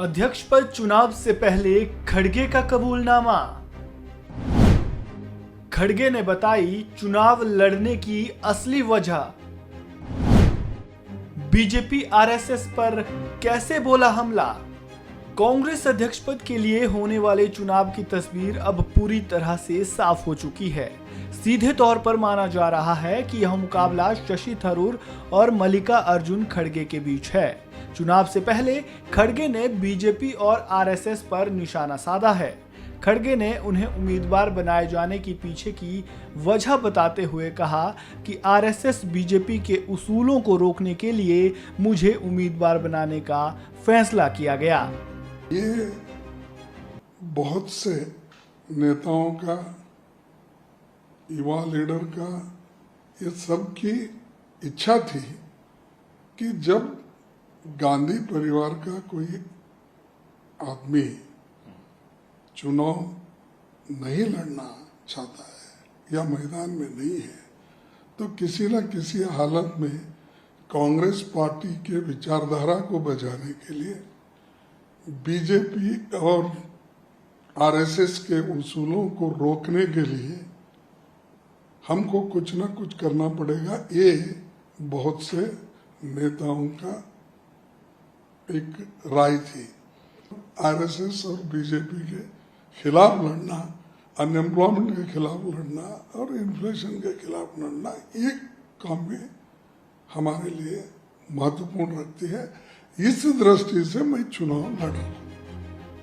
अध्यक्ष पद चुनाव से पहले खड़गे का कबूलनामा। खड़गे ने बताई चुनाव लड़ने की असली वजह। बीजेपी आरएसएस पर कैसे बोला हमला। कांग्रेस अध्यक्ष पद के लिए होने वाले चुनाव की तस्वीर अब पूरी तरह से साफ हो चुकी है। सीधे तौर पर माना जा रहा है कि यह मुकाबला शशि थरूर और मल्लिका अर्जुन खड़गे के बीच है। चुनाव से पहले खड़गे ने बीजेपी और आरएसएस पर निशाना साधा है। खड़गे ने उन्हें उम्मीदवार बनाए जाने की पीछे की वजह बताते हुए कहा कि आरएसएस बीजेपी के उसूलों को रोकने के लिए मुझे उम्मीदवार बनाने का फैसला किया गया। ये बहुत से नेताओं का, युवा लीडर का, ये सब की इच्छा थी कि जब गांधी परिवार का कोई आदमी चुनाव नहीं लड़ना चाहता है या मैदान में नहीं है तो किसी न किसी हालत में कांग्रेस पार्टी के विचारधारा को बचाने के लिए बीजेपी और आरएसएस के उसूलों को रोकने के लिए हमको कुछ न कुछ करना पड़ेगा। ये बहुत से नेताओं का एक राय थी। आरएसएस और बीजेपी के खिलाफ लड़ना, अनएम्प्लॉयमेंट के खिलाफ लड़ना और इन्फ्लेशन के खिलाफ लड़ना, ये काम में हमारे लिए महत्वपूर्ण रखती है। इस दृष्टि से मैं चुनाव लड़ रहा हूँ।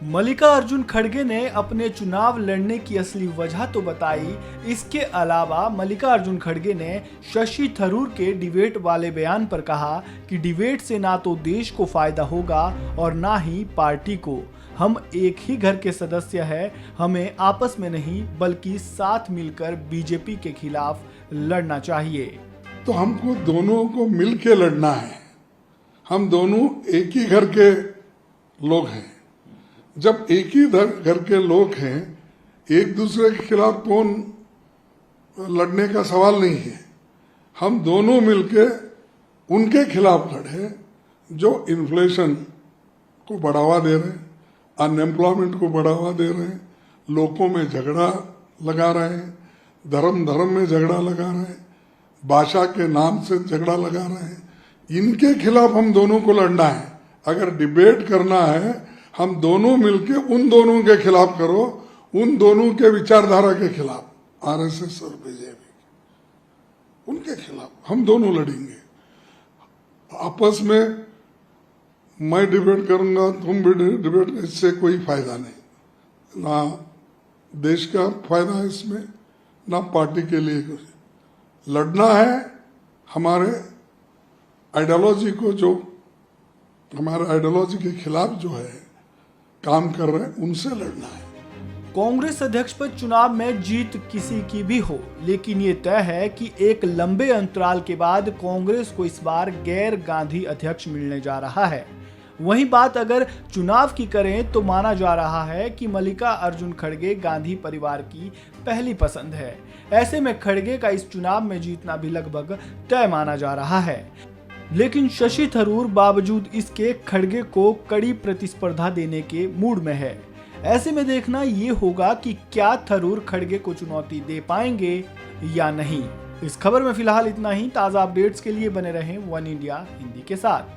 मल्लिका अर्जुन खड़गे ने अपने चुनाव लड़ने की असली वजह तो बताई। इसके अलावा मल्लिका अर्जुन खड़गे ने शशि थरूर के डिबेट वाले बयान पर कहा कि डिबेट से ना तो देश को फायदा होगा और ना ही पार्टी को। हम एक ही घर के सदस्य हैं, हमें आपस में नहीं बल्कि साथ मिलकर बीजेपी के खिलाफ लड़ना चाहिए। तो हमको दोनों को मिल के लड़ना है। हम दोनों एक ही घर के लोग हैं। जब एक ही घर के लोग हैं, एक दूसरे के खिलाफ कौन लड़ने का सवाल नहीं है। हम दोनों मिलके उनके खिलाफ लड़े जो इन्फ्लेशन को बढ़ावा दे रहे हैं, अनएम्प्लॉयमेंट को बढ़ावा दे रहे हैं, लोगों में झगड़ा लगा रहे हैं, धर्म में झगड़ा लगा रहे हैं, भाषा के नाम से झगड़ा लगा रहे हैं। इनके खिलाफ हम दोनों को लड़ना है। अगर डिबेट करना है, हम दोनों मिलके उन दोनों के खिलाफ करो, उन दोनों के विचारधारा के खिलाफ, आरएसएस और बीजेपी, उनके खिलाफ हम दोनों लड़ेंगे। आपस में मैं डिबेट करूंगा, तुम भी डिबेट, इससे कोई फायदा नहीं। ना देश का फायदा है इसमें, ना पार्टी के लिए कुछ। लड़ना है हमारे आइडियोलॉजी को, जो हमारे आइडियोलॉजी के खिलाफ जो है काम कर रहे हैं, उनसे लड़ना है। कांग्रेस अध्यक्ष पद चुनाव में जीत किसी की भी हो, लेकिन ये तय है कि एक लंबे अंतराल के बाद कांग्रेस को इस बार गैर गांधी अध्यक्ष मिलने जा रहा है। वहीं बात अगर चुनाव की करें तो माना जा रहा है कि मल्लिका अर्जुन खड़गे गांधी परिवार की पहली पसंद है। ऐसे में खड़गे का इस चुनाव में जीतना भी लगभग तय माना जा रहा है। लेकिन शशि थरूर बावजूद इसके खड़गे को कड़ी प्रतिस्पर्धा देने के मूड में है। ऐसे में देखना ये होगा कि क्या थरूर खड़गे को चुनौती दे पाएंगे या नहीं। इस खबर में फिलहाल इतना ही। ताजा अपडेट्स के लिए बने रहें वन इंडिया हिंदी के साथ।